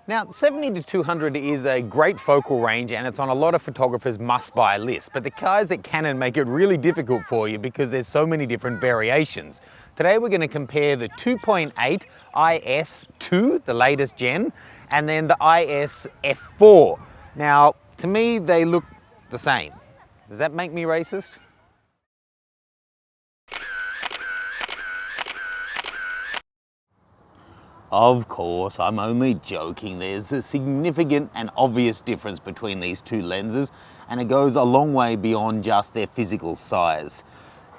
Now, 70 to 200 is a great focal range and it's on a lot of photographers' must-buy list, but the guys at Canon make it really difficult for you because there's so many different variations. Today we're going to compare the 2.8 IS2, the latest gen, and then the IS F4. Now, to me, they look the same. Does that make me racist? Of course, I'm only joking. There's a significant and obvious difference between these two lenses, and it goes a long way beyond just their physical size.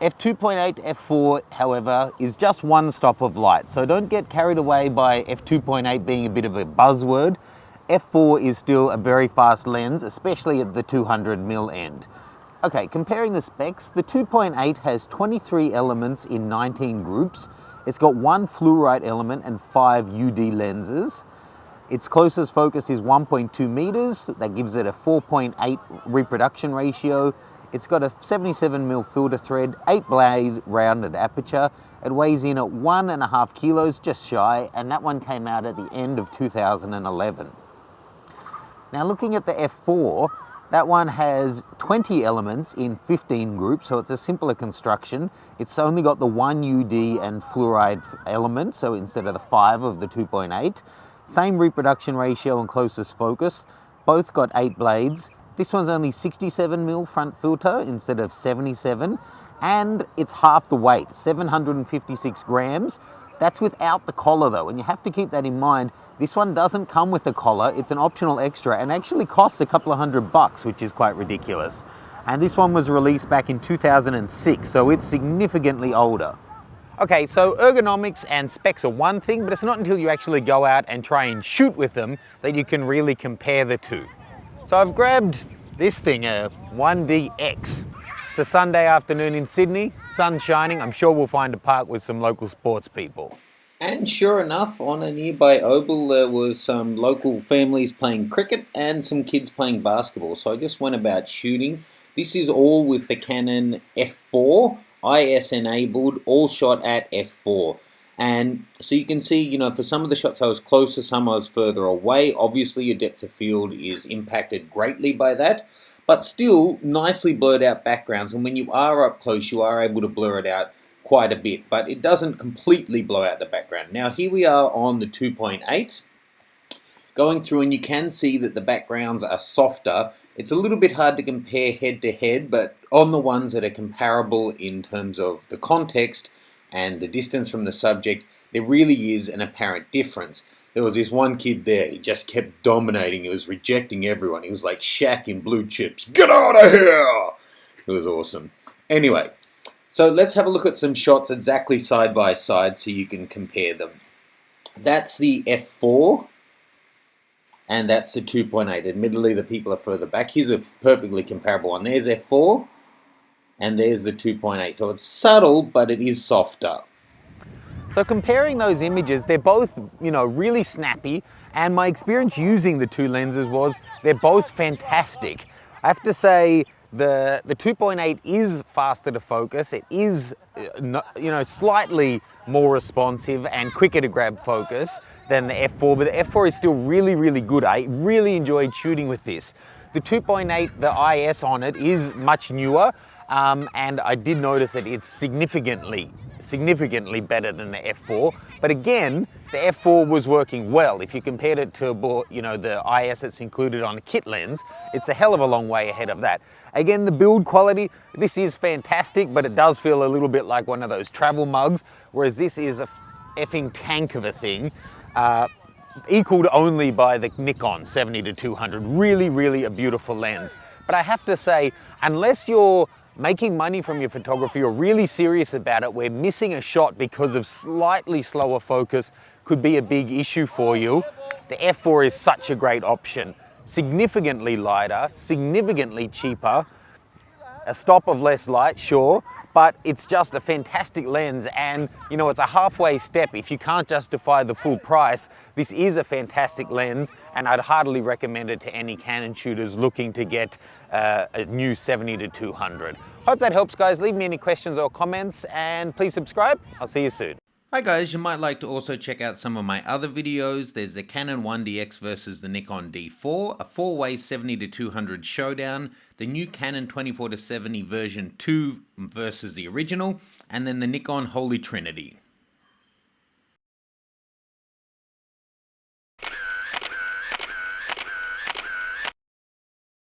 F2.8, F4, however, is just one stop of light, so don't get carried away by F2.8 being a bit of a buzzword. F4 is still a very fast lens, especially at the 200mm end. Okay, comparing the specs, the 2.8 has 23 elements in 19 groups. It's got one fluorite element and 5 UD lenses. Its closest focus is 1.2 meters. That gives it a 4.8 reproduction ratio. It's got a 77mm filter thread, 8 blade rounded aperture. It weighs in at 1.5 kilos, just shy, and that one came out at the end of 2011. Now looking at the F4, that one has 20 elements in 15 groups, so it's a simpler construction. It's only got the 1 UD and fluoride element, so instead of the 5 of the 2.8. Same reproduction ratio and closest focus. Both got 8 blades. This one's only 67mm front filter instead of 77, and it's half the weight, 756 grams. That's without the collar though, and you have to keep that in mind. This one doesn't come with a collar, it's an optional extra and actually costs a couple of $100, which is quite ridiculous. And this one was released back in 2006, so it's significantly older. Okay, so ergonomics and specs are one thing, but it's not until you actually go out and try and shoot with them that you can really compare the two. So I've grabbed this thing, a 1DX. It's a Sunday afternoon in Sydney, sun shining. I'm sure we'll find a park with some local sports people. And sure enough, on a nearby oval there was some local families playing cricket and some kids playing basketball. So I just went about shooting. This is all with the Canon F4, IS enabled, all shot at F4. And so you can see, for some of the shots I was closer, some I was further away. Obviously your depth of field is impacted greatly by that, but still nicely blurred out backgrounds. And when you are up close, you are able to blur it out quite a bit, but it doesn't completely blow out the background. Now here we are on the 2.8, going through, and you can see that the backgrounds are softer. It's a little bit hard to compare head to head, but on the ones that are comparable in terms of the context and the distance from the subject, there really is an apparent difference. There was this one kid there, he just kept dominating, he was rejecting everyone. He was like Shaq in Blue Chips. Get out of here! It was awesome. Anyway, so let's have a look at some shots exactly side by side so you can compare them. That's the F4 and that's the 2.8. Admittedly, the people are further back. Here's a perfectly comparable one. There's F4 and there's the 2.8. So it's subtle, but it is softer. So comparing those images, they're both, really snappy, and my experience using the two lenses was they're both fantastic. I have to say, the 2.8 is faster to focus. It is, slightly more responsive and quicker to grab focus than the F4, but the F4 is still really, really good. I really enjoyed shooting with this. The 2.8, the IS on it is much newer, and I did notice that it's significantly better than the F4. But again, the F4 was working well. If you compared it to, the IS that's included on a kit lens, it's a hell of a long way ahead of that. Again, the build quality, this is fantastic, but it does feel a little bit like one of those travel mugs, whereas this is a effing tank of a thing, equaled only by the Nikon 70 to 200. Really, really a beautiful lens. But I have to say, unless you're making money from your photography or really serious about it, where missing a shot because of slightly slower focus could be a big issue for you, the F4 is such a great option. Significantly lighter, significantly cheaper, a stop of less light, sure, but it's just a fantastic lens, and it's a halfway step. If you can't justify the full price, this is a fantastic lens, and I'd heartily recommend it to any Canon shooters looking to get a new 70 to 200. Hope that helps, guys. Leave me any questions or comments, and please subscribe. I'll see you soon. Hi guys, you might like to also check out some of my other videos. There's the Canon 1DX versus the Nikon D4, a 4-way 70-200 showdown, the new Canon 24-70 version 2 versus the original, and then the Nikon Holy Trinity.